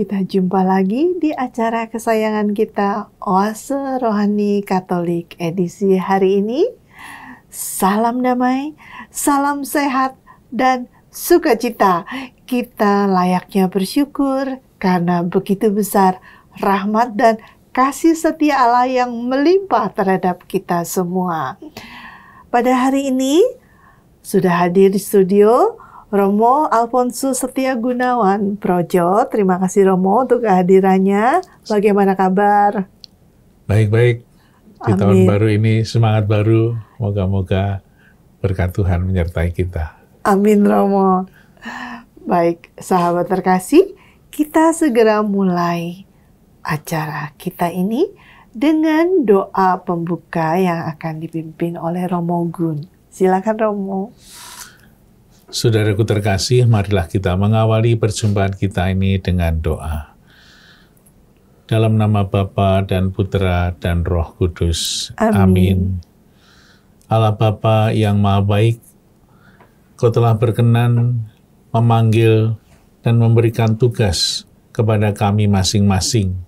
Kita jumpa lagi di acara kesayangan kita, Oase Rohani Katolik edisi hari ini. Salam damai, salam sehat, dan sukacita. Kita layaknya bersyukur karena begitu besar rahmat dan kasih setia Allah yang melimpah terhadap kita semua. Pada hari ini sudah hadir di studio Romo Alfonsus Setia Gunawan Projo. Terima kasih Romo untuk kehadirannya. Bagaimana kabar? Baik-baik. Di tahun baru ini semangat baru. Moga-moga berkat Tuhan menyertai kita. Amin Romo. Baik, sahabat terkasih, kita segera mulai acara kita ini dengan doa pembuka yang akan dipimpin oleh Romo Gun. Silakan Romo. Saudaraku terkasih, marilah kita mengawali perjumpaan kita ini dengan doa. Dalam nama Bapa dan Putra dan Roh Kudus. Amin. Allah Bapa yang Maha Baik, Kau telah berkenan memanggil dan memberikan tugas kepada kami masing-masing.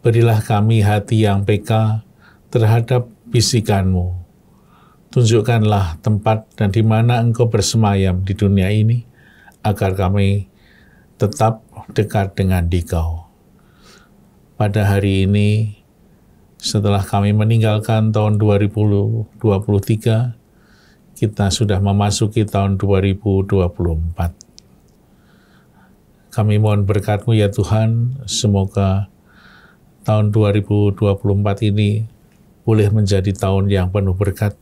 Berilah kami hati yang peka terhadap bisikan-Mu. Tunjukkanlah tempat dan di mana Engkau bersemayam di dunia ini, agar kami tetap dekat dengan Dikau. Pada hari ini, setelah kami meninggalkan tahun 2023, kita sudah memasuki tahun 2024. Kami mohon berkat-Mu ya Tuhan, semoga tahun 2024 ini boleh menjadi tahun yang penuh berkat,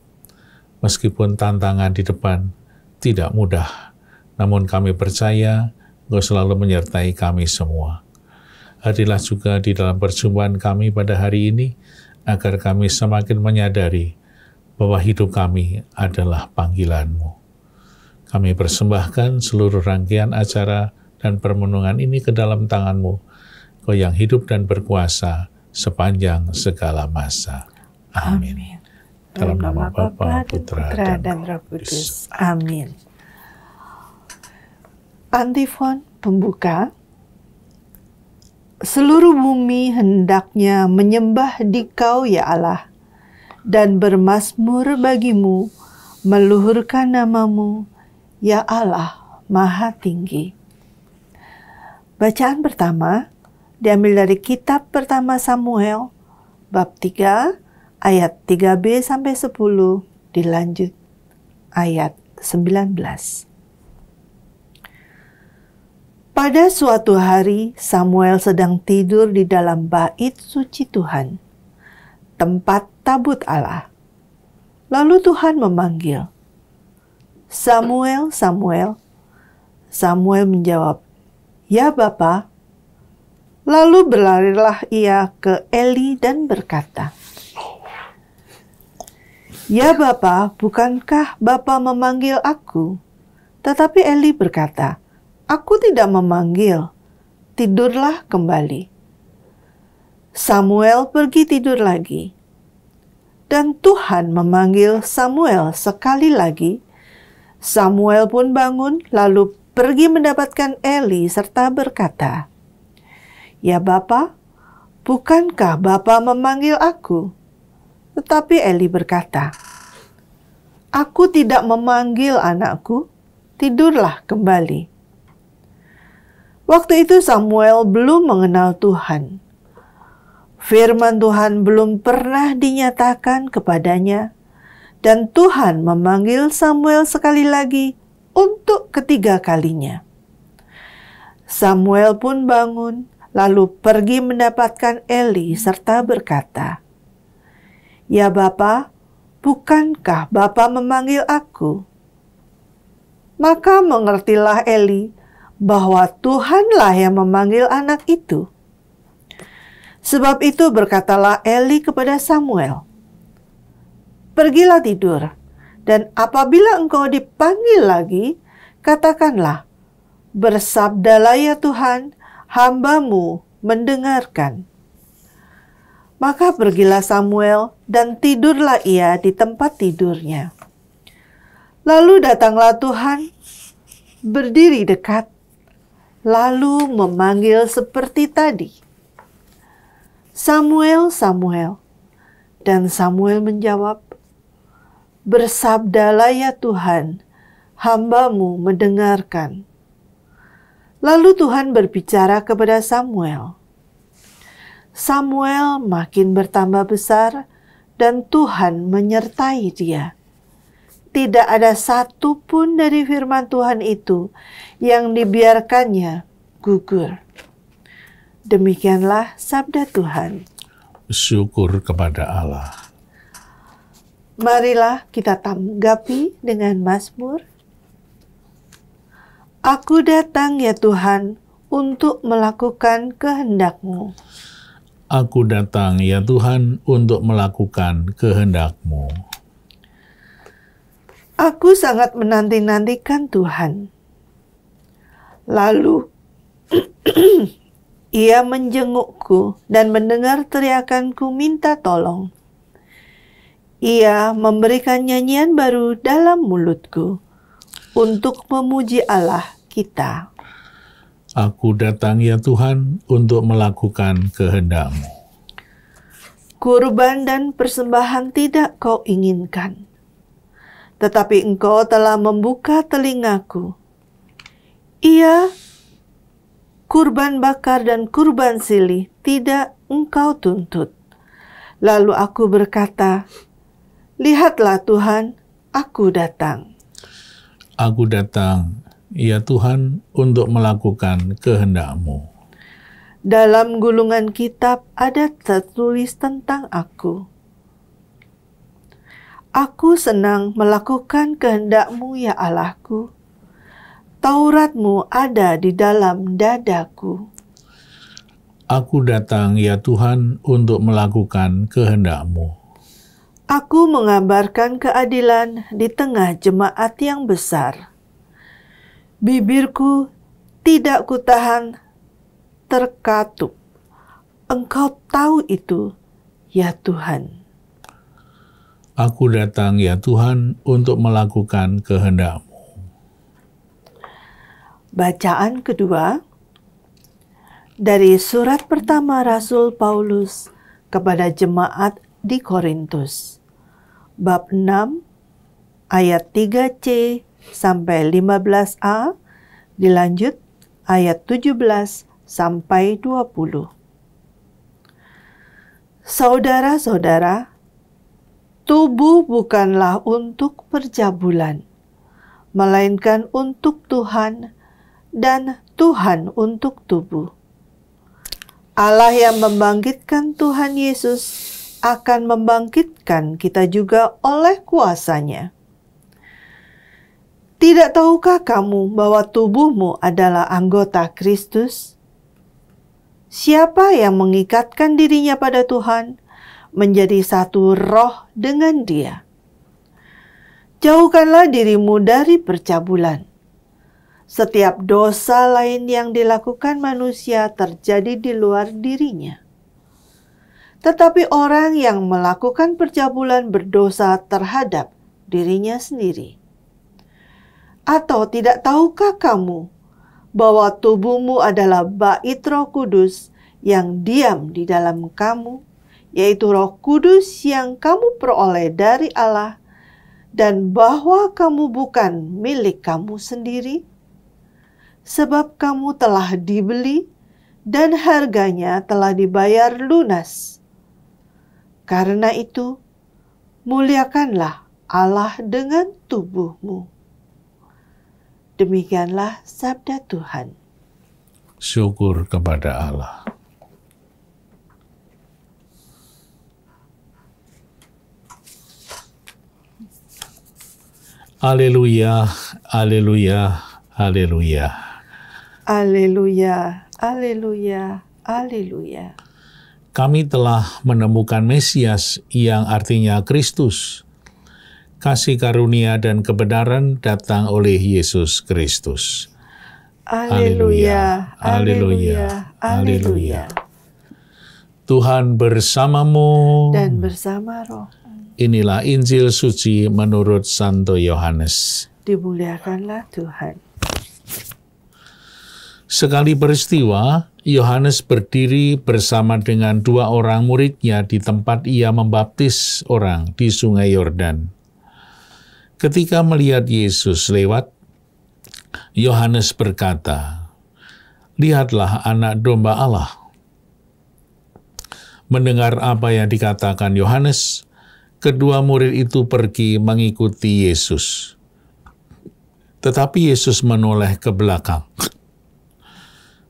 meskipun tantangan di depan tidak mudah, namun kami percaya Engkau selalu menyertai kami semua. Hadirlah juga di dalam perjumpaan kami pada hari ini, agar kami semakin menyadari bahwa hidup kami adalah panggilan-Mu. Kami persembahkan seluruh rangkaian acara dan permenungan ini ke dalam tangan-Mu, Kau yang hidup dan berkuasa sepanjang segala masa. Amin. Dalam nama Bapa, Putra, dan Roh Kudus. Amin. Antifon pembuka. Seluruh bumi hendaknya menyembah Dikau ya Allah, dan bermazmur bagimu, meluhurkan namamu, ya Allah Maha Tinggi. Bacaan pertama diambil dari kitab pertama Samuel, bab 3, ayat 3b sampai 10, dilanjut ayat 19. Pada suatu hari, Samuel sedang tidur di dalam bait suci Tuhan, tempat tabut Allah. Lalu Tuhan memanggil, "Samuel, Samuel." Samuel menjawab, "Ya Bapa." Lalu berlarilah ia ke Eli dan berkata, "Ya Bapa, bukankah Bapa memanggil aku?" Tetapi Eli berkata, "Aku tidak memanggil, tidurlah kembali." Samuel pergi tidur lagi. Dan Tuhan memanggil Samuel sekali lagi. Samuel pun bangun, lalu pergi mendapatkan Eli serta berkata, "Ya Bapa, bukankah Bapa memanggil aku?" Tetapi Eli berkata, "Aku tidak memanggil anakku, tidurlah kembali." Waktu itu Samuel belum mengenal Tuhan. Firman Tuhan belum pernah dinyatakan kepadanya, dan Tuhan memanggil Samuel sekali lagi untuk ketiga kalinya. Samuel pun bangun, lalu pergi mendapatkan Eli serta berkata, "Ya Bapa, bukankah Bapa memanggil aku?" Maka mengertilah Eli bahwa Tuhanlah yang memanggil anak itu. Sebab itu berkatalah Eli kepada Samuel, "Pergilah tidur, dan apabila engkau dipanggil lagi, katakanlah, 'Bersabdalah ya Tuhan, hamba-Mu mendengarkan.'" Maka pergilah Samuel dan tidurlah ia di tempat tidurnya. Lalu datanglah Tuhan, berdiri dekat, lalu memanggil seperti tadi, "Samuel, Samuel." Dan Samuel menjawab, "Bersabdalah ya Tuhan, hamba-Mu mendengarkan." Lalu Tuhan berbicara kepada Samuel. Samuel makin bertambah besar dan Tuhan menyertai dia. Tidak ada satu pun dari firman Tuhan itu yang dibiarkannya gugur. Demikianlah sabda Tuhan. Syukur kepada Allah. Marilah kita tanggapi dengan mazmur. Aku datang ya Tuhan untuk melakukan kehendak-Mu. Aku datang ya Tuhan untuk melakukan kehendak-Mu. Aku sangat menanti-nantikan Tuhan. Lalu Ia menjengukku dan mendengar teriakanku minta tolong. Ia memberikan nyanyian baru dalam mulutku untuk memuji Allah kita. Aku datang ya Tuhan untuk melakukan kehendak-Mu. Kurban dan persembahan tidak Kau inginkan, tetapi Engkau telah membuka telingaku. Ia kurban bakar dan kurban silih tidak Engkau tuntut. Lalu aku berkata, "Lihatlah Tuhan, aku datang." Aku datang, ya Tuhan, untuk melakukan kehendak-Mu. Dalam gulungan kitab ada tertulis tentang aku. Aku senang melakukan kehendak-Mu ya Allahku. Taurat-Mu ada di dalam dadaku. Aku datang ya Tuhan untuk melakukan kehendak-Mu. Aku mengabarkan keadilan di tengah jemaat yang besar. Bibirku tidak kutahan terkatup. Engkau tahu itu, ya Tuhan. Aku datang ya Tuhan untuk melakukan kehendak-Mu. Bacaan kedua dari surat pertama Rasul Paulus kepada jemaat di Korintus, bab 6 ayat 3c sampai 15a, dilanjut ayat 17 sampai 20. Saudara-saudara, tubuh bukanlah untuk perjabulan, melainkan untuk Tuhan, dan Tuhan untuk tubuh. Allah yang membangkitkan Tuhan Yesus akan membangkitkan kita juga oleh kuasa-Nya. Tidak tahukah kamu bahwa tubuhmu adalah anggota Kristus? Siapa yang mengikatkan dirinya pada Tuhan menjadi satu roh dengan Dia. Jauhkanlah dirimu dari percabulan. Setiap dosa lain yang dilakukan manusia terjadi di luar dirinya. Tetapi orang yang melakukan percabulan berdosa terhadap dirinya sendiri. Atau tidak tahukah kamu bahwa tubuhmu adalah bait Roh Kudus yang diam di dalam kamu, yaitu Roh Kudus yang kamu peroleh dari Allah, dan bahwa kamu bukan milik kamu sendiri? Sebab kamu telah dibeli dan harganya telah dibayar lunas. Karena itu, muliakanlah Allah dengan tubuhmu. Demikianlah sabda Tuhan. Syukur kepada Allah. Haleluya, haleluya, haleluya. Haleluya, haleluya, haleluya. Kami telah menemukan Mesias yang artinya Kristus. Kasih karunia dan kebenaran datang oleh Yesus Kristus. Haleluya, haleluya, haleluya. Tuhan bersamamu. Dan bersama roh. Inilah Injil suci menurut Santo Yohanes. Dimuliakanlah Tuhan. Sekali peristiwa, Yohanes berdiri bersama dengan 2 orang muridnya di tempat ia membaptis orang di Sungai Yordan. Ketika melihat Yesus lewat, Yohanes berkata, "Lihatlah anak domba Allah." Mendengar apa yang dikatakan Yohanes, kedua murid itu pergi mengikuti Yesus. Tetapi Yesus menoleh ke belakang.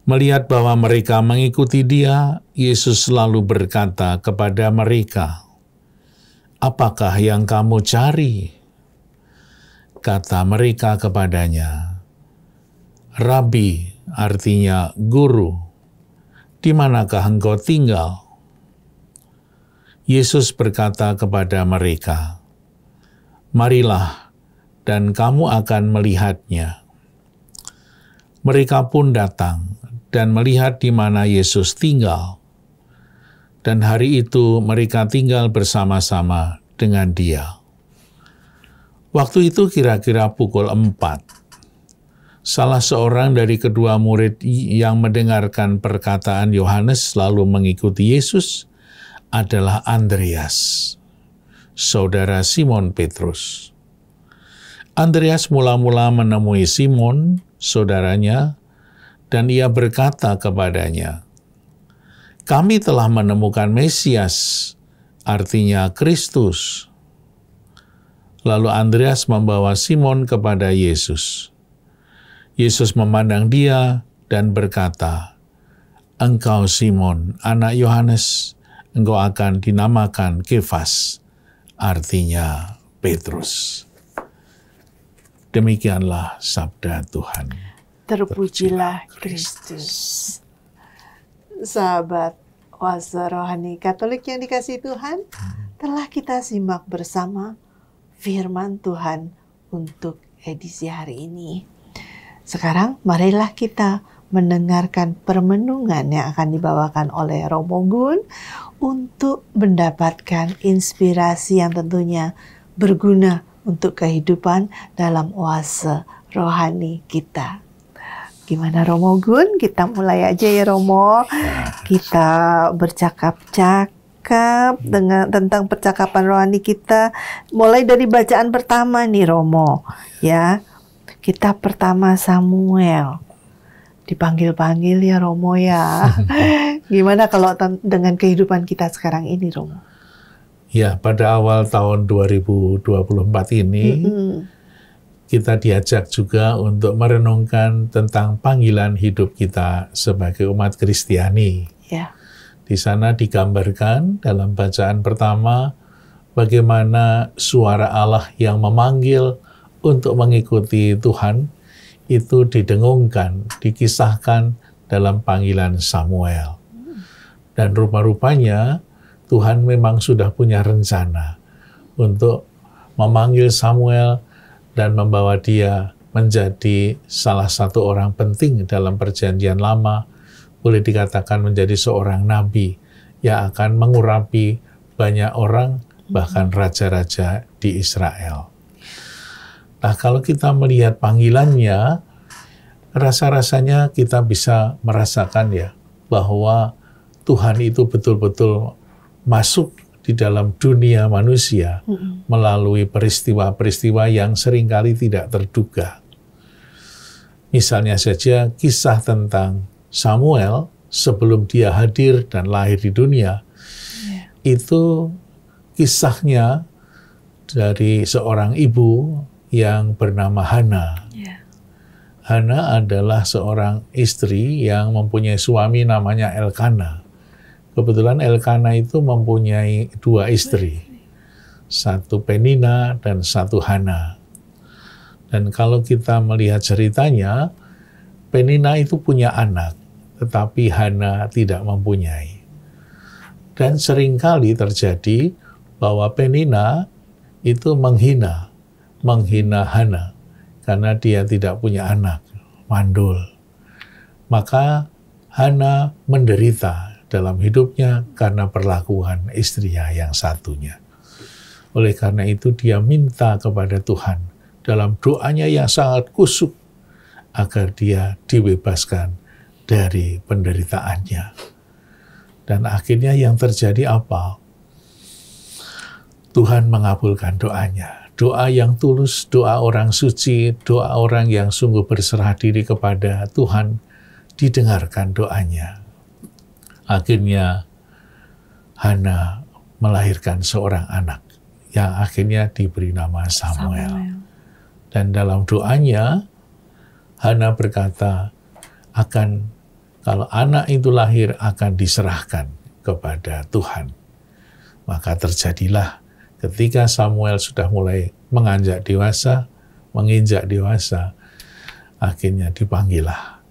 Melihat bahwa mereka mengikuti dia, Yesus selalu berkata kepada mereka, "Apakah yang kamu cari?" Kata mereka kepadanya, "Rabi," artinya guru, "di manakah engkau tinggal?" Yesus berkata kepada mereka, "Marilah, dan kamu akan melihatnya." Mereka pun datang dan melihat di mana Yesus tinggal. Dan hari itu mereka tinggal bersama-sama dengan dia. Waktu itu kira-kira pukul 4. Salah seorang dari kedua murid yang mendengarkan perkataan Yohanes lalu mengikuti Yesus adalah Andreas, saudara Simon Petrus. Andreas mula-mula menemui Simon, saudaranya, dan ia berkata kepadanya, "Kami telah menemukan Mesias," artinya Kristus. Lalu Andreas membawa Simon kepada Yesus. Yesus memandang dia dan berkata, "Engkau Simon, anak Yohanes, engkau akan dinamakan Kefas," artinya Petrus. Demikianlah sabda Tuhan. Terpujilah Kristus. Sahabat Oase Rohani Katolik yang dikasihi Tuhan, telah kita simak bersama firman Tuhan untuk edisi hari ini. Sekarang marilah kita mendengarkan permenungan yang akan dibawakan oleh Romo Gun untuk mendapatkan inspirasi yang tentunya berguna untuk kehidupan dalam oase rohani kita. Gimana Romo Gun? Kita mulai aja ya Romo. Kita bercakap-cakap tentang percakapan rohani kita. Mulai dari bacaan pertama nih Romo. Ya, kitab pertama Samuel. Dipanggil-panggil ya Romo ya. Gimana kalau dengan kehidupan kita sekarang ini Romo? Ya, pada awal tahun 2024 ini, kita diajak juga untuk merenungkan tentang panggilan hidup kita sebagai umat Kristiani. Ya. Di sana digambarkan dalam bacaan pertama bagaimana suara Allah yang memanggil untuk mengikuti Tuhan itu didengungkan, dikisahkan dalam panggilan Samuel. Dan rupa-rupanya Tuhan memang sudah punya rencana untuk memanggil Samuel dan membawa dia menjadi salah satu orang penting dalam perjanjian lama, boleh dikatakan menjadi seorang nabi yang akan mengurapi banyak orang, bahkan raja-raja di Israel. Nah, kalau kita melihat panggilannya, rasa-rasanya kita bisa merasakan ya, bahwa Tuhan itu betul-betul masuk di dalam dunia manusia melalui peristiwa-peristiwa yang seringkali tidak terduga. Misalnya saja kisah tentang Samuel sebelum dia hadir dan lahir di dunia, itu kisahnya dari seorang ibu yang bernama Hana. Hana adalah seorang istri yang mempunyai suami namanya Elkana. Kebetulan Elkana itu mempunyai 2 istri, satu Penina dan satu Hana. Dan kalau kita melihat ceritanya, Penina itu punya anak, tetapi Hana tidak mempunyai. Dan seringkali terjadi bahwa Penina itu menghina Hana karena dia tidak punya anak, mandul. Maka Hana menderita dalam hidupnya karena perlakuan istrinya yang satunya. Oleh karena itu dia minta kepada Tuhan dalam doanya yang sangat kusuk agar dia dibebaskan dari penderitaannya. Dan akhirnya yang terjadi apa? Tuhan mengabulkan doanya. Doa yang tulus, doa orang suci, doa orang yang sungguh berserah diri kepada Tuhan, didengarkan doanya. Akhirnya Hana melahirkan seorang anak yang akhirnya diberi nama Samuel. Dan dalam doanya, Hana berkata, kalau anak itu lahir akan diserahkan kepada Tuhan. Maka terjadilah ketika Samuel sudah mulai menginjak dewasa, akhirnya dipanggillah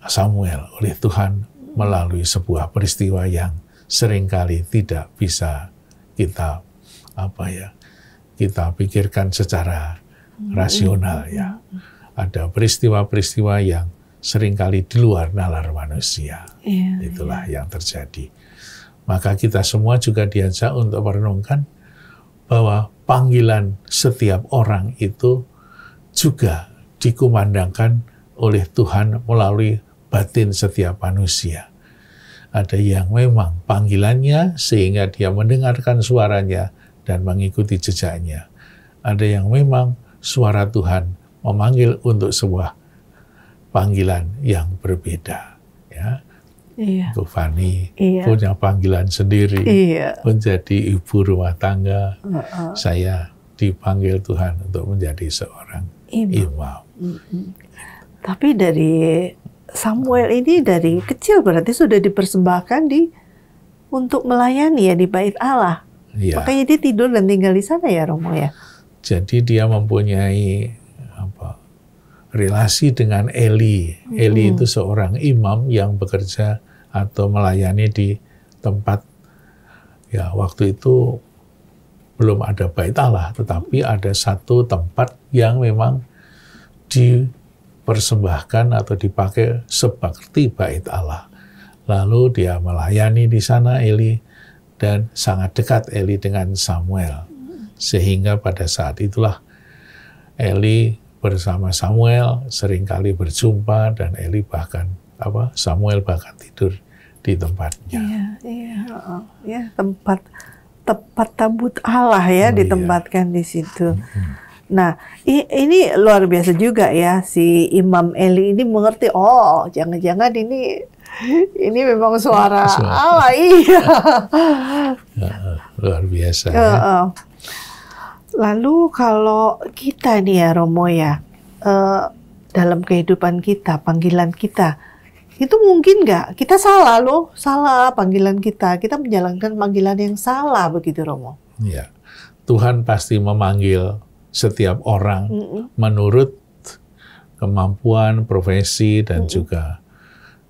Samuel oleh Tuhan melalui sebuah peristiwa yang seringkali tidak bisa kita pikirkan secara rasional ya. Ada peristiwa-peristiwa yang seringkali di luar nalar manusia. Itulah yang terjadi. Maka kita semua juga diajak untuk merenungkan bahwa panggilan setiap orang itu juga dikumandangkan oleh Tuhan melalui batin setiap manusia. Ada yang memang panggilannya sehingga dia mendengarkan suaranya dan mengikuti jejaknya. Ada yang memang suara Tuhan memanggil untuk sebuah panggilan yang berbeda. Ya. Bu Fani punya panggilan sendiri, menjadi ibu rumah tangga. Saya dipanggil Tuhan untuk menjadi seorang imam. Tapi dari Samuel ini dari kecil berarti sudah dipersembahkan untuk melayani ya di bait Allah. Makanya dia tidur dan tinggal di sana ya Romo ya. Jadi dia mempunyai relasi dengan Eli. Eli itu seorang imam yang bekerja atau melayani di tempat, ya waktu itu belum ada bait Allah, tetapi ada satu tempat yang memang dipersembahkan atau dipakai seperti bait Allah. Lalu dia melayani di sana Eli, dan sangat dekat Eli dengan Samuel. Sehingga pada saat itulah Eli bersama Samuel seringkali berjumpa, dan Eli Samuel bahkan tidur di tempatnya. Tempat tabut Allah ya ditempatkan di situ. Nah, ini luar biasa juga ya, si Imam Eli ini mengerti, oh jangan-jangan ini memang suara Allah. Luar biasa. Lalu kalau kita nih ya Romo ya, dalam kehidupan kita, panggilan kita, itu mungkin nggak kita salah panggilan kita menjalankan panggilan yang salah begitu Romo? Ya, Tuhan pasti memanggil setiap orang menurut kemampuan, profesi, dan juga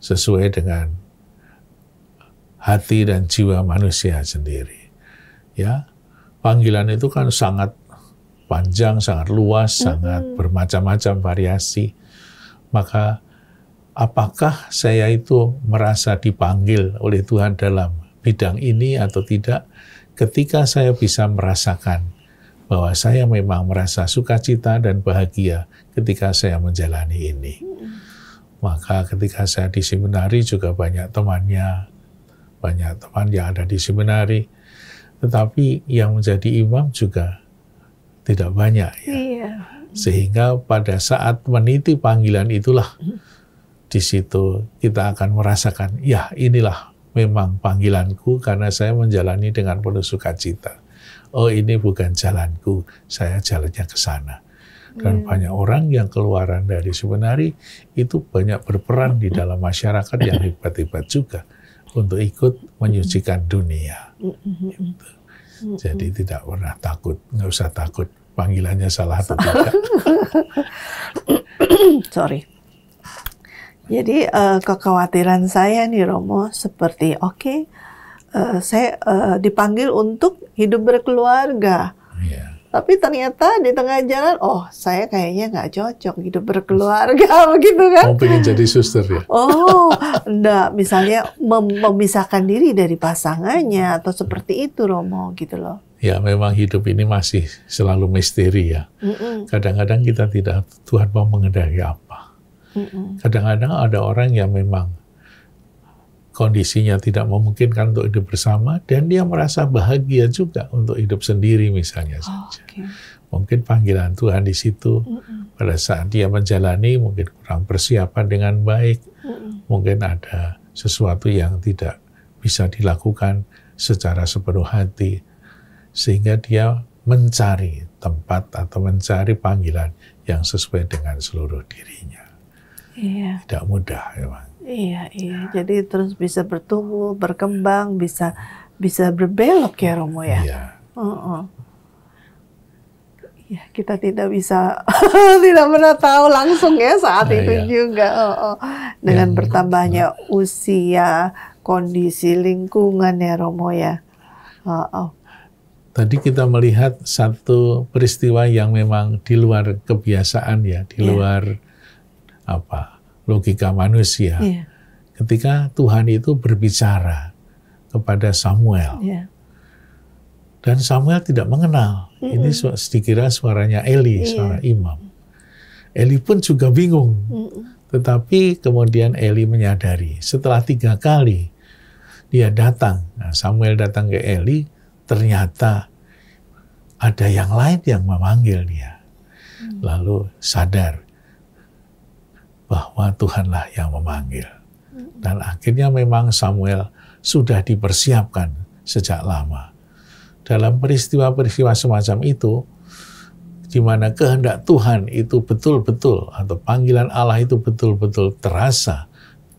sesuai dengan hati dan jiwa manusia sendiri. Ya, panggilan itu kan sangat panjang, sangat luas, sangat bermacam-macam variasi. Maka apakah saya itu merasa dipanggil oleh Tuhan dalam bidang ini atau tidak? Ketika saya bisa merasakan bahwa saya memang merasa sukacita dan bahagia ketika saya menjalani ini. Maka ketika saya di seminari juga banyak teman yang ada di seminari, tetapi yang menjadi imam juga tidak banyak ya. Sehingga pada saat meniti panggilan itulah di situ kita akan merasakan, ya inilah memang panggilanku karena saya menjalani dengan penuh sukacita. Oh ini bukan jalanku, saya jalannya ke sana. Dan banyak orang yang keluaran dari seminari itu banyak berperan di dalam masyarakat yang hebat-hebat juga untuk ikut menyucikan dunia. Gitu. Jadi tidak pernah takut, nggak usah takut panggilannya salah atau tidak. Sorry. Jadi kekhawatiran saya nih Romo seperti saya dipanggil untuk hidup berkeluarga. Tapi ternyata di tengah jalan, saya kayaknya nggak cocok hidup berkeluarga, begitu kan? Mau pengen jadi suster ya? Enggak. Misalnya memisahkan diri dari pasangannya, atau seperti itu, Romo, gitu loh. Ya, memang hidup ini masih selalu misteri ya. Kadang-kadang kita tidak, Tuhan mau mengendaki apa. Kadang-kadang ada orang yang memang kondisinya tidak memungkinkan untuk hidup bersama, dan dia merasa bahagia juga untuk hidup sendiri misalnya saja. Mungkin panggilan Tuhan di situ, pada saat dia menjalani mungkin kurang persiapan dengan baik, mungkin ada sesuatu yang tidak bisa dilakukan secara sepenuh hati, sehingga dia mencari tempat atau mencari panggilan yang sesuai dengan seluruh dirinya. Tidak mudah memang. Iya. Jadi terus bisa bertumbuh, berkembang, bisa berbelok ya Romo ya. Iya. Ya, kita tidak bisa tidak pernah tahu langsung ya saat itu juga. Dengan bertambahnya usia, kondisi lingkungan ya Romo ya. Tadi kita melihat satu peristiwa yang memang di luar kebiasaan ya, di luar logika manusia. Ketika Tuhan itu berbicara kepada Samuel, dan Samuel tidak mengenal. Ini dikira suaranya Eli, suara imam. Eli pun juga bingung. Tetapi kemudian Eli menyadari, setelah 3 kali dia datang, Samuel datang ke Eli, ternyata ada yang lain yang memanggil dia. Lalu sadar bahwa Tuhanlah yang memanggil. Dan akhirnya memang Samuel sudah dipersiapkan sejak lama. Dalam peristiwa-peristiwa semacam itu, di mana kehendak Tuhan itu betul-betul, atau panggilan Allah itu betul-betul terasa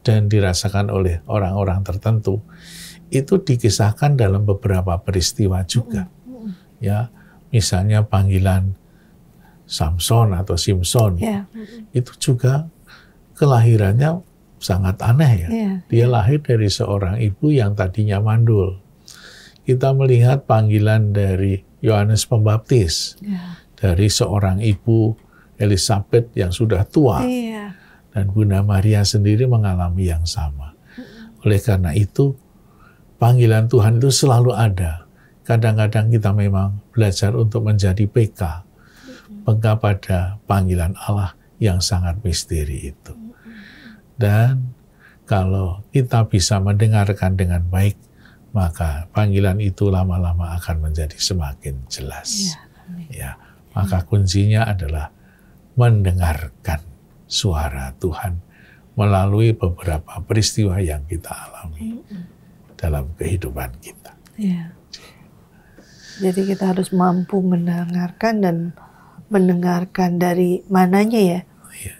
dan dirasakan oleh orang-orang tertentu, itu dikisahkan dalam beberapa peristiwa juga. Ya, misalnya panggilan Samson atau Simpson, itu juga kelahirannya sangat aneh ya. Dia lahir dari seorang ibu yang tadinya mandul. Kita melihat panggilan dari Yohanes Pembaptis, dari seorang ibu Elizabeth yang sudah tua, dan Bunda Maria sendiri mengalami yang sama. Oleh karena itu, panggilan Tuhan itu selalu ada. Kadang-kadang kita memang belajar untuk menjadi PK, peka pada panggilan Allah yang sangat misteri itu. Dan kalau kita bisa mendengarkan dengan baik, maka panggilan itu lama-lama akan menjadi semakin jelas. Maka kuncinya adalah mendengarkan suara Tuhan melalui beberapa peristiwa yang kita alami dalam kehidupan kita. Jadi kita harus mampu mendengarkan, dan mendengarkan dari mananya ya?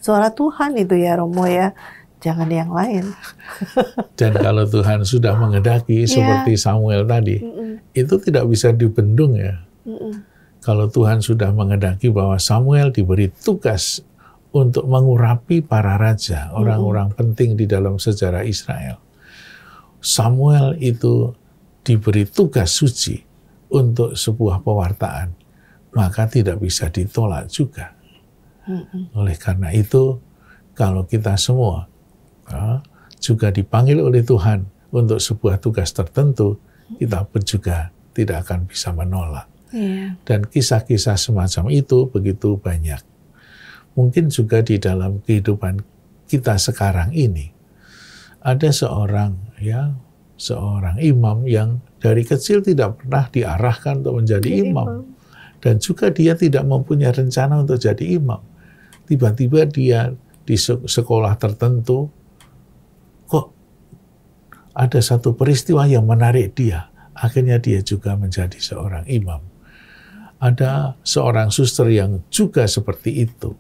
Suara Tuhan itu ya Romo ya. Jangan yang lain. Dan kalau Tuhan sudah menghendaki seperti Samuel tadi, itu tidak bisa dibendung ya. Kalau Tuhan sudah menghendaki bahwa Samuel diberi tugas untuk mengurapi para raja, orang-orang penting di dalam sejarah Israel. Samuel itu diberi tugas suci untuk sebuah pewartaan, maka tidak bisa ditolak juga. Oleh karena itu, kalau kita semua juga dipanggil oleh Tuhan untuk sebuah tugas tertentu, kita pun juga tidak akan bisa menolak. Dan kisah-kisah semacam itu begitu banyak. Mungkin juga di dalam kehidupan kita sekarang ini, ada seorang imam yang dari kecil tidak pernah diarahkan untuk menjadi imam. Dan juga dia tidak mempunyai rencana untuk jadi imam. Tiba-tiba dia di sekolah tertentu, kok ada satu peristiwa yang menarik dia. Akhirnya dia juga menjadi seorang imam. Ada seorang suster yang juga seperti itu.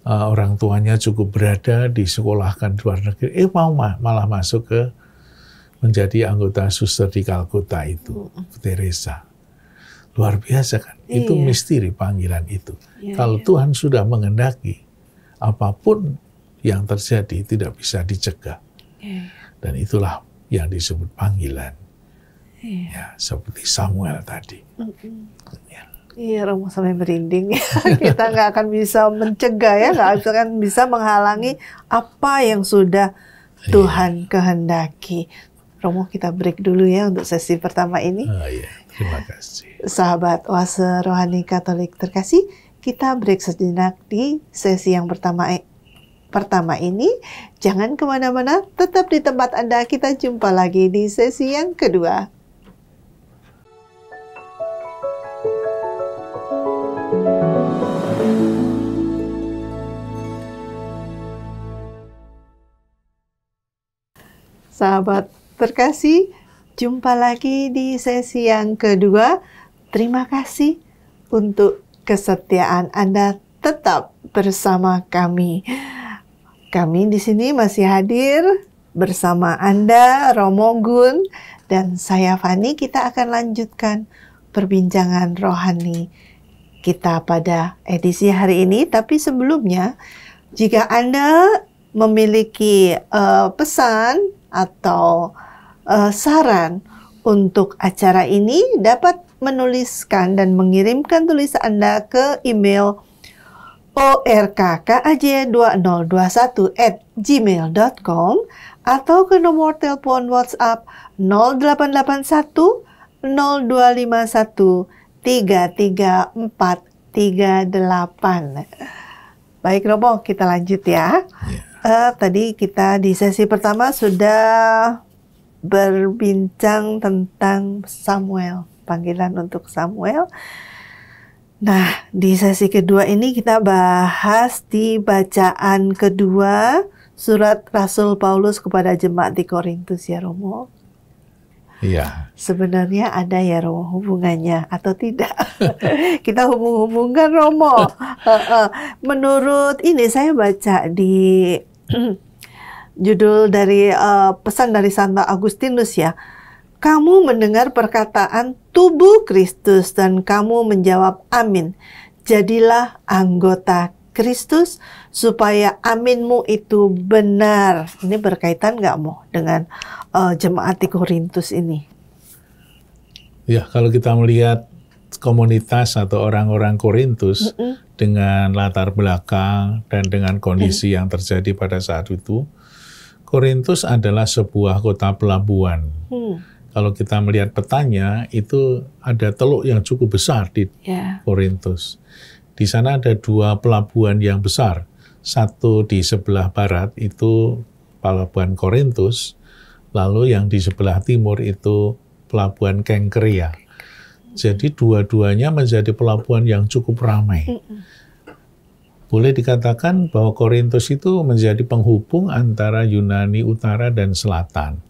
Orang tuanya cukup berada, disekolahkan di luar negeri, malah masuk ke menjadi anggota suster di Kalkuta itu, Teresa. Luar biasa kan? Itu misteri panggilan itu. Kalau Tuhan sudah menghendaki, apapun yang terjadi tidak bisa dicegah. Dan itulah yang disebut panggilan. Ya, seperti Samuel tadi. Iya, Romo sampai merinding. Kita nggak akan bisa mencegah ya, nggak akan bisa menghalangi apa yang sudah Tuhan kehendaki. Romo, kita break dulu ya untuk sesi pertama ini. Terima kasih. Sahabat Oase Rohani Katolik terkasih, kita break sejenak di sesi yang pertama ini. Jangan kemana-mana, tetap di tempat Anda. Kita jumpa lagi di sesi yang kedua. Sahabat terkasih, jumpa lagi di sesi yang kedua. Terima kasih untuk kesetiaan Anda tetap bersama kami. Kami di sini masih hadir bersama Anda, Romo Gun, dan saya Fani. Kita akan lanjutkan perbincangan rohani kita pada edisi hari ini. Tapi sebelumnya, jika Anda memiliki pesan atau saran untuk acara ini, dapat menuliskan dan mengirimkan tulisan Anda ke email orkkaj2021@gmail.com atau ke nomor telepon WhatsApp 0881 0251 33438. Baik Romo, kita lanjut ya. Tadi kita di sesi pertama sudah berbincang tentang Samuel, panggilan untuk Samuel. Nah, di sesi kedua ini kita bahas di bacaan kedua surat Rasul Paulus kepada jemaat di Korintus ya Romo. Iya. Sebenarnya ada ya Romo hubungannya atau tidak? Kita hubung-hubungkan Romo. Menurut ini saya baca di judul dari pesan dari Santo Agustinus ya. Kamu mendengar perkataan tubuh Kristus dan kamu menjawab amin. Jadilah anggota Kristus supaya aminmu itu benar. Ini berkaitan nggak Mo dengan jemaat di Korintus ini? Ya, kalau kita melihat komunitas atau orang-orang Korintus dengan latar belakang dan dengan kondisi yang terjadi pada saat itu, Korintus adalah sebuah kota pelabuhan. Kalau kita melihat petanya, itu ada teluk yang cukup besar di Korintus. Di sana ada dua pelabuhan yang besar. Satu di sebelah barat itu pelabuhan Korintus, lalu yang di sebelah timur itu pelabuhan Kengkrea. Jadi dua-duanya menjadi pelabuhan yang cukup ramai. Boleh dikatakan bahwa Korintus itu menjadi penghubung antara Yunani Utara dan Selatan.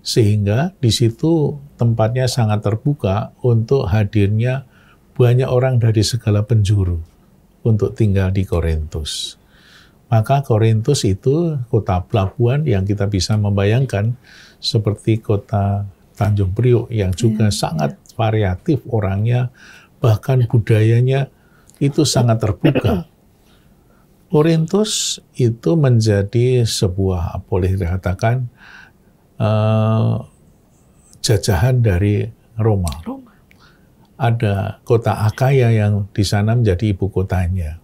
Sehingga di situ tempatnya sangat terbuka untuk hadirnya banyak orang dari segala penjuru untuk tinggal di Korintus. Maka Korintus itu kota pelabuhan yang kita bisa membayangkan seperti kota Tanjung Priok yang juga sangat variatif orangnya, bahkan budayanya itu sangat terbuka. Korintus itu menjadi sebuah, boleh dikatakan, jajahan dari Roma. Ada kota Akaya yang di sana menjadi ibu kotanya.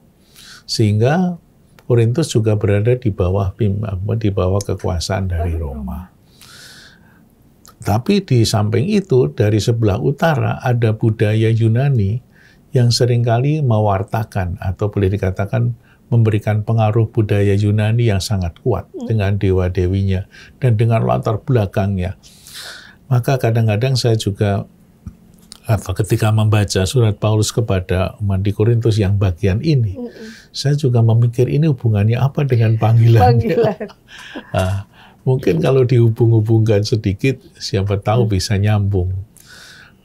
Sehingga Korintus juga berada di bawah kekuasaan dari Roma. Tapi di samping itu, dari sebelah utara ada budaya Yunani yang seringkali mewartakan atau boleh dikatakan memberikan pengaruh budaya Yunani yang sangat kuat dengan dewa-dewinya dan dengan latar belakangnya. Maka kadang-kadang saya juga ketika membaca surat Paulus kepada umat di Korintus yang bagian ini, saya juga memikir ini hubungannya apa dengan panggilannya. Mungkin kalau dihubung-hubungkan sedikit, siapa tahu bisa nyambung.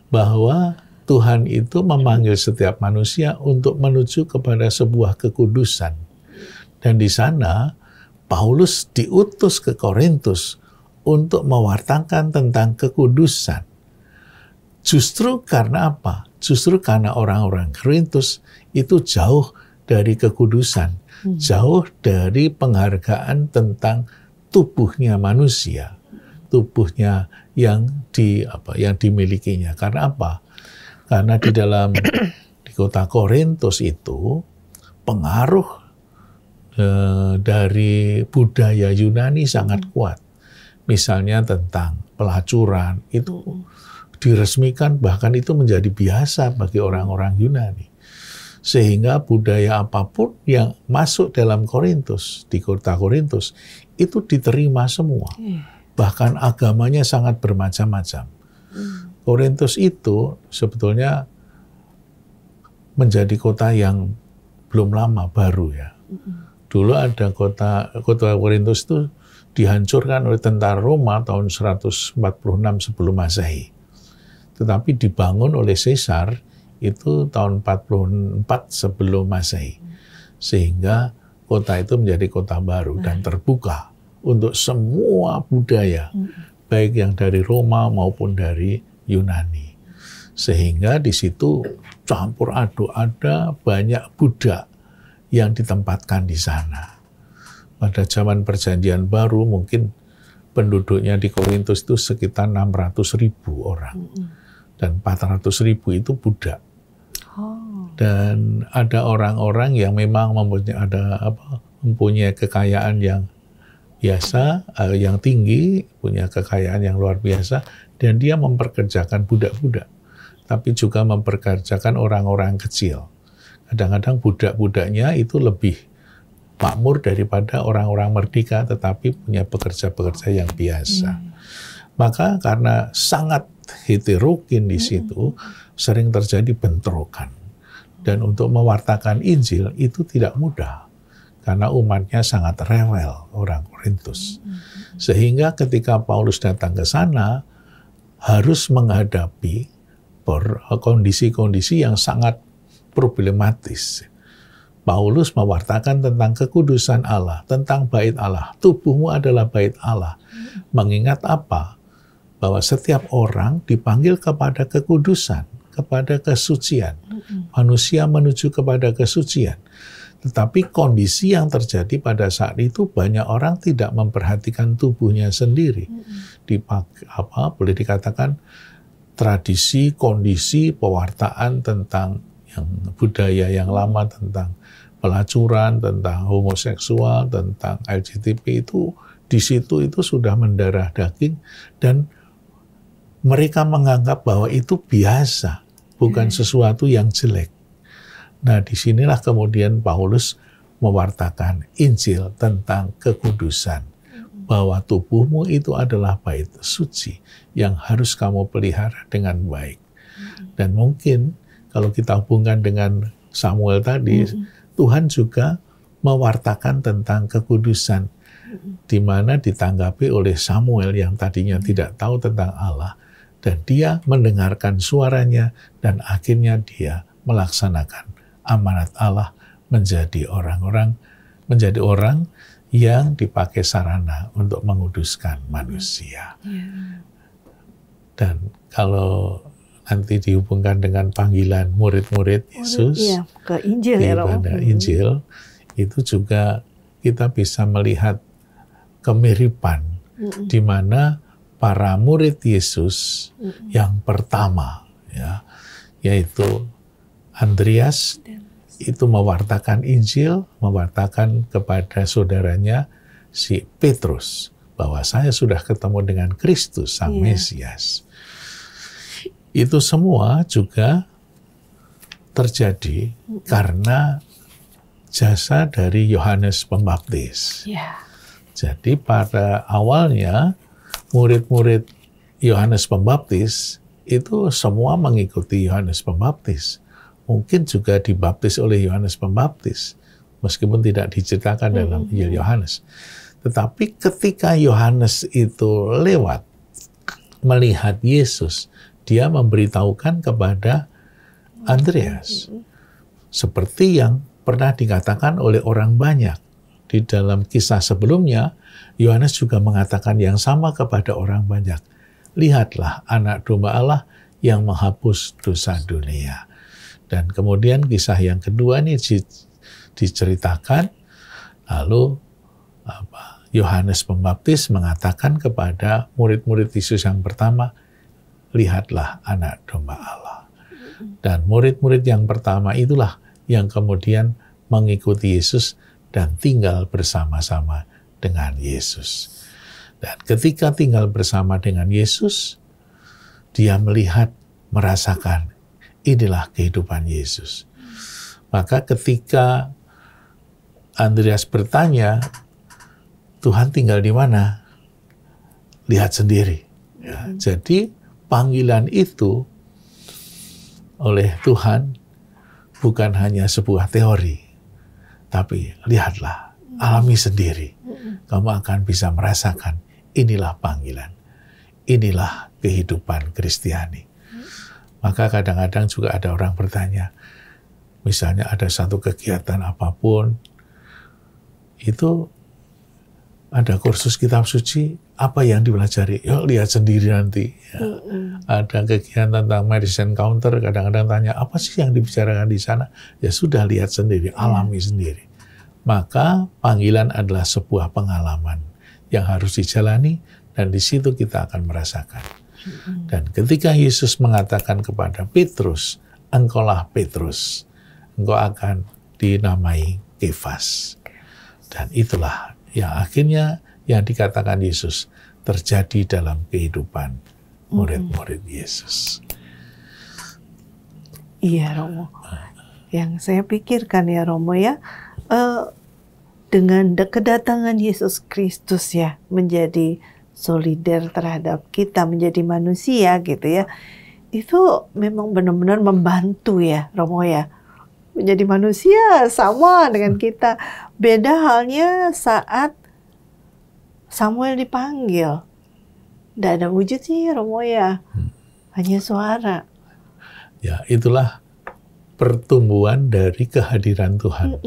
Bahwa Tuhan itu memanggil setiap manusia untuk menuju kepada sebuah kekudusan. Dan di sana, Paulus diutus ke Korintus untuk mewartakan tentang kekudusan. Justru karena apa? Justru karena orang-orang Korintus itu jauh dari kekudusan, jauh dari penghargaan tentang tubuhnya manusia, tubuhnya yang dimilikinya. Karena apa? Karena di kota Korintus itu pengaruh dari budaya Yunani sangat kuat. Misalnya tentang pelacuran itu diresmikan, bahkan itu menjadi biasa bagi orang-orang Yunani. Sehingga budaya apapun yang masuk dalam Korintus, di kota Korintus, itu diterima semua. Bahkan agamanya sangat bermacam-macam. Korintus itu sebetulnya menjadi kota yang belum lama, baru ya. Dulu ada kota Korintus itu dihancurkan oleh tentara Roma tahun 146 sebelum Masehi. Tetapi dibangun oleh Caesar itu tahun 44 sebelum Masehi. Sehingga kota itu menjadi kota baru dan terbuka untuk semua budaya, baik yang dari Roma maupun dari Yunani. Sehingga di situ campur aduk, ada banyak budak yang ditempatkan di sana. Pada zaman Perjanjian Baru mungkin penduduknya di Korintus itu sekitar 600.000 orang. Dan 400.000 itu budak. Dan ada orang-orang yang memang mempunyai kekayaan yang biasa, yang tinggi, punya kekayaan yang luar biasa, dan dia memperkerjakan budak-budak, tapi juga memperkerjakan orang-orang kecil. Kadang-kadang budak-budaknya itu lebih makmur daripada orang-orang merdeka, tetapi punya pekerja-pekerja yang biasa. Maka karena sangat heterogen di situ, sering terjadi bentrokan. Dan untuk mewartakan Injil itu tidak mudah, karena umatnya sangat rewel, orang Korintus. Sehingga ketika Paulus datang ke sana, harus menghadapi kondisi-kondisi yang sangat problematis. Paulus mewartakan tentang kekudusan Allah, tentang bait Allah. Tubuhmu adalah bait Allah. Mengingat apa? Bahwa setiap orang dipanggil kepada kekudusan, kepada kesucian. Manusia menuju kepada kesucian. Tetapi kondisi yang terjadi pada saat itu, banyak orang tidak memperhatikan tubuhnya sendiri. Boleh dikatakan tradisi, kondisi, pewartaan tentang yang budaya yang lama, tentang pelacuran, tentang homoseksual, tentang LGBT itu di situ itu sudah mendarah daging, dan mereka menganggap bahwa itu biasa, bukan sesuatu yang jelek. Nah, disinilah kemudian Paulus mewartakan Injil tentang kekudusan, bahwa tubuhmu itu adalah bait suci yang harus kamu pelihara dengan baik. Dan mungkin kalau kita hubungkan dengan Samuel tadi, Tuhan juga mewartakan tentang kekudusan, di mana ditanggapi oleh Samuel yang tadinya tidak tahu tentang Allah, dan dia mendengarkan suaranya, dan akhirnya dia melaksanakan amanat Allah menjadi orang yang dipakai sarana untuk menguduskan manusia. Dan kalau nanti dihubungkan dengan panggilan murid-murid Yesus ke Injil, pada Injil, itu juga kita bisa melihat kemiripan di mana para murid Yesus yang pertama, ya, yaitu Andreas, itu mewartakan Injil, mewartakan kepada saudaranya si Petrus, bahwa saya sudah ketemu dengan Kristus, Sang Mesias. Itu semua juga terjadi karena jasa dari Yohanes Pembaptis. Jadi pada awalnya, murid-murid Yohanes Pembaptis itu semua mengikuti Yohanes Pembaptis. Mungkin juga dibaptis oleh Yohanes Pembaptis, meskipun tidak diceritakan dalam Injil Yohanes. Tetapi ketika Yohanes itu lewat, melihat Yesus, dia memberitahukan kepada Andreas. Seperti yang pernah dikatakan oleh orang banyak. Di dalam kisah sebelumnya, Yohanes juga mengatakan yang sama kepada orang banyak. Lihatlah anak domba Allah yang menghapus dosa dunia. Dan kemudian kisah yang kedua ini diceritakan, lalu Yohanes Pembaptis mengatakan kepada murid-murid Yesus yang pertama, lihatlah anak domba Allah. Dan murid-murid yang pertama itulah yang kemudian mengikuti Yesus dan tinggal bersama-sama dengan Yesus. Dan ketika tinggal bersama dengan Yesus, dia melihat, merasakan, inilah kehidupan Yesus. Maka ketika Andreas bertanya, Tuhan tinggal di mana? Lihat sendiri. Ya, jadi panggilan itu oleh Tuhan bukan hanya sebuah teori, tapi lihatlah, alami sendiri. Kamu akan bisa merasakan inilah panggilan, inilah kehidupan Kristiani. Maka kadang-kadang juga ada orang bertanya, misalnya ada satu kegiatan apapun, itu ada kursus kitab suci, apa yang dipelajari? Yuk lihat sendiri nanti. Ya. Ada kegiatan tentang marriage encounter, kadang-kadang tanya, apa sih yang dibicarakan di sana? Ya sudah, lihat sendiri, alami sendiri. Maka panggilan adalah sebuah pengalaman yang harus dijalani, dan di situ kita akan merasakan. Dan ketika Yesus mengatakan kepada Petrus, engkaulah Petrus, engkau akan dinamai Kefas. Dan itulah yang akhirnya yang dikatakan Yesus terjadi dalam kehidupan murid-murid Yesus. Iya, Romo. Yang saya pikirkan ya, Romo ya, dengan kedatangan Yesus Kristus ya, menjadi solider terhadap kita, menjadi manusia gitu ya, itu memang benar-benar membantu ya, Romo ya. Menjadi manusia sama dengan kita. Beda halnya saat Samuel dipanggil. Tidak ada wujudnya, Romo ya. Hanya suara. Ya, itulah pertumbuhan dari kehadiran Tuhan.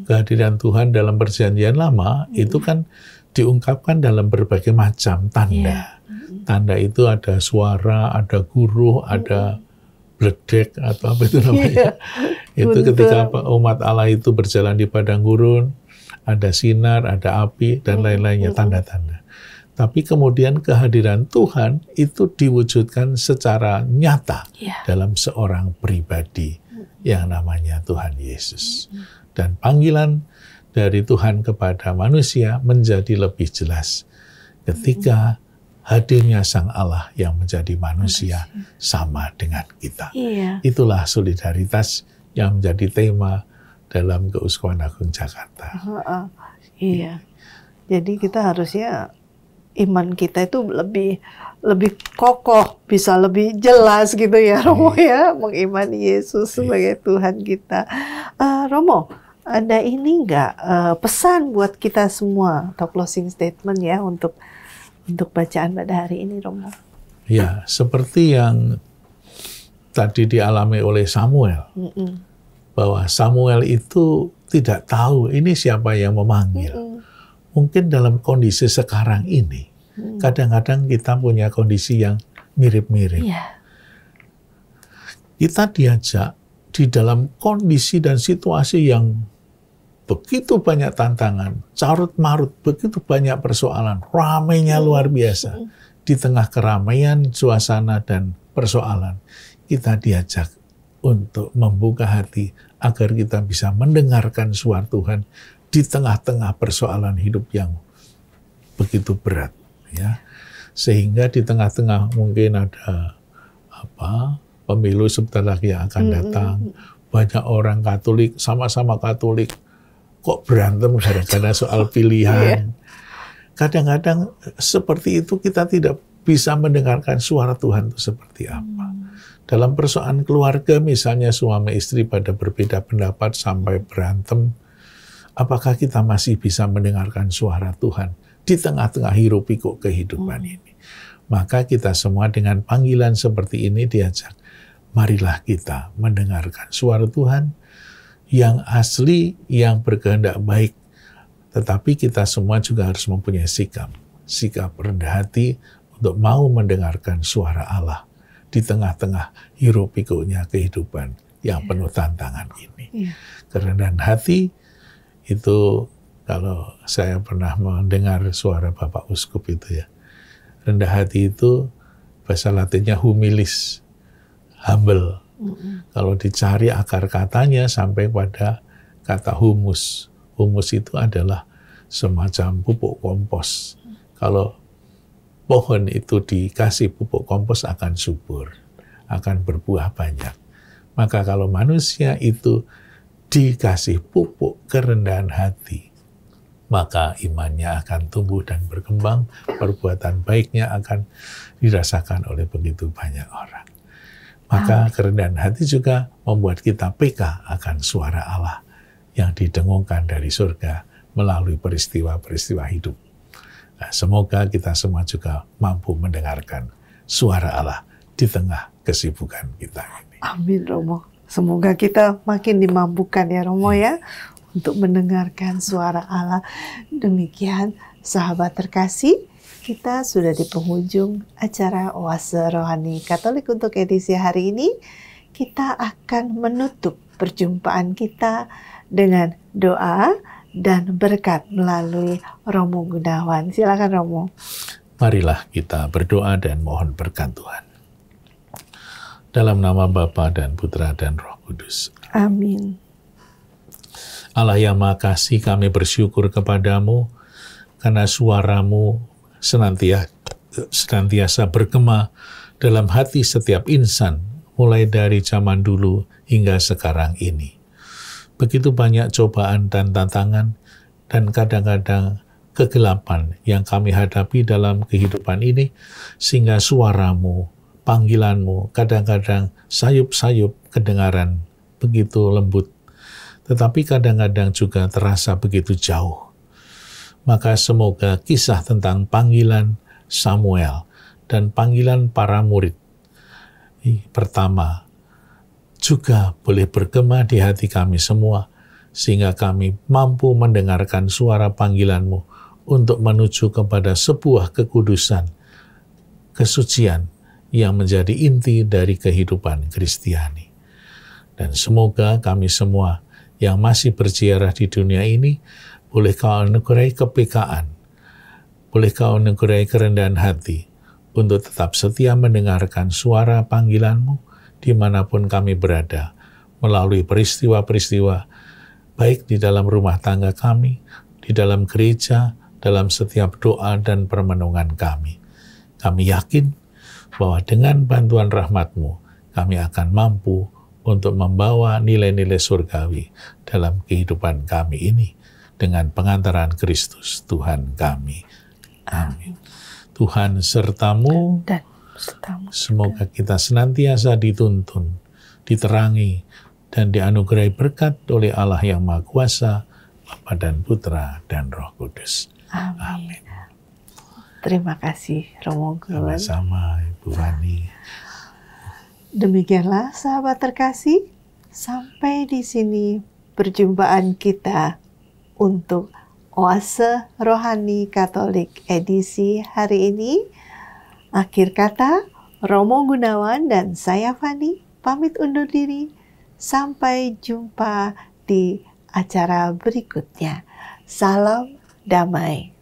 Kehadiran Tuhan dalam Perjanjian Lama itu kan diungkapkan dalam berbagai macam tanda. Tanda itu ada suara, ada guruh, ada bledek atau apa itu namanya. Itu ketika umat Allah itu berjalan di padang gurun, ada sinar, ada api, dan lain-lainnya, tanda-tanda. Tapi kemudian kehadiran Tuhan itu diwujudkan secara nyata dalam seorang pribadi yang namanya Tuhan Yesus. Dan panggilan dari Tuhan kepada manusia menjadi lebih jelas ketika hadirnya Sang Allah yang menjadi manusia sama dengan kita. Itulah solidaritas yang menjadi tema dalam Keuskupan Agung Jakarta. Iya. Jadi kita harusnya iman kita itu lebih kokoh, bisa lebih jelas gitu ya, Romo ya, mengimani Yesus sebagai Tuhan kita. Romo, ada ini nggak pesan buat kita semua atau closing statement ya untuk bacaan pada hari ini, Romo? Ya, seperti yang tadi dialami oleh Samuel, bahwa Samuel itu tidak tahu ini siapa yang memanggil. Mungkin dalam kondisi sekarang ini, kadang-kadang kita punya kondisi yang mirip-mirip. Kita diajak di dalam kondisi dan situasi yang begitu banyak tantangan, carut-marut, begitu banyak persoalan, ramainya luar biasa. Di tengah keramaian, suasana, dan persoalan, kita diajak untuk membuka hati agar kita bisa mendengarkan suara Tuhan di tengah-tengah persoalan hidup yang begitu berat, ya. Sehingga di tengah-tengah mungkin ada pemilu sebentar lagi yang akan datang, banyak orang Katolik, sama-sama Katolik, kok berantem gara-gara soal pilihan. Kadang-kadang seperti itu kita tidak bisa mendengarkan suara Tuhan itu seperti apa. Dalam persoalan keluarga, misalnya suami istri pada berbeda pendapat sampai berantem, apakah kita masih bisa mendengarkan suara Tuhan di tengah-tengah hiruk-pikuk kehidupan ini? Maka kita semua dengan panggilan seperti ini diajak, marilah kita mendengarkan suara Tuhan yang asli, yang berkehendak baik. Tetapi kita semua juga harus mempunyai sikap rendah hati untuk mau mendengarkan suara Allah di tengah-tengah hiruk-pikuknya kehidupan yang penuh tantangan ini. Kerendahan hati itu, kalau saya pernah mendengar suara Bapak Uskup itu ya, rendah hati itu bahasa Latinnya humilis, humble. Kalau dicari akar katanya sampai pada kata humus. Humus itu adalah semacam pupuk kompos. Kalau pohon itu dikasih pupuk kompos akan subur, akan berbuah banyak. Maka kalau manusia itu dikasih pupuk kerendahan hati, maka imannya akan tumbuh dan berkembang, perbuatan baiknya akan dirasakan oleh begitu banyak orang. Maka kerendahan hati juga membuat kita peka akan suara Allah yang didengungkan dari surga melalui peristiwa-peristiwa hidup. Nah, semoga kita semua juga mampu mendengarkan suara Allah di tengah kesibukan kita ini. Amin, Romo. Semoga kita makin dimampukan ya, Romo ya, untuk mendengarkan suara Allah. Demikian, sahabat terkasih, kita sudah di penghujung acara Oase Rohani Katolik untuk edisi hari ini. Kita akan menutup perjumpaan kita dengan doa dan berkat melalui Romo Gunawan. Silakan, Romo. Marilah kita berdoa dan mohon berkat Tuhan. Dalam nama Bapa dan Putra dan Roh Kudus. Amin. Allah yang Maha Kasih, kami bersyukur kepadamu karena suaramu senantiasa bergema dalam hati setiap insan, mulai dari zaman dulu hingga sekarang ini. Begitu banyak cobaan dan tantangan, dan kadang-kadang kegelapan yang kami hadapi dalam kehidupan ini, sehingga suaramu, panggilanmu, kadang-kadang sayup-sayup kedengaran begitu lembut, tetapi kadang-kadang juga terasa begitu jauh. Maka semoga kisah tentang panggilan Samuel dan panggilan para murid pertama juga boleh bergema di hati kami semua, sehingga kami mampu mendengarkan suara panggilan-Mu untuk menuju kepada sebuah kekudusan, kesucian yang menjadi inti dari kehidupan Kristiani. Dan semoga kami semua yang masih berziarah di dunia ini, boleh Kau anugerai kepekaan, boleh Kau anugerai kerendahan hati, untuk tetap setia mendengarkan suara panggilan-Mu dimanapun kami berada, melalui peristiwa-peristiwa, baik di dalam rumah tangga kami, di dalam gereja, dalam setiap doa dan permenungan kami. Kami yakin bahwa dengan bantuan rahmat-Mu, kami akan mampu untuk membawa nilai-nilai surgawi dalam kehidupan kami ini, dengan pengantaran Kristus Tuhan kami. Amin. Tuhan sertamu, Dan sertamu. Semoga kita senantiasa dituntun, diterangi, dan dianugerai berkat oleh Allah yang Maha Kuasa, Bapa dan Putra dan Roh Kudus. Amin. Terima kasih, Romo Gunawan. Sama-sama, Ibu Fani. Demikianlah sahabat terkasih, sampai di sini perjumpaan kita untuk Oase Rohani Katolik edisi hari ini. Akhir kata, Romo Gunawan dan saya Fani pamit undur diri. Sampai jumpa di acara berikutnya. Salam damai.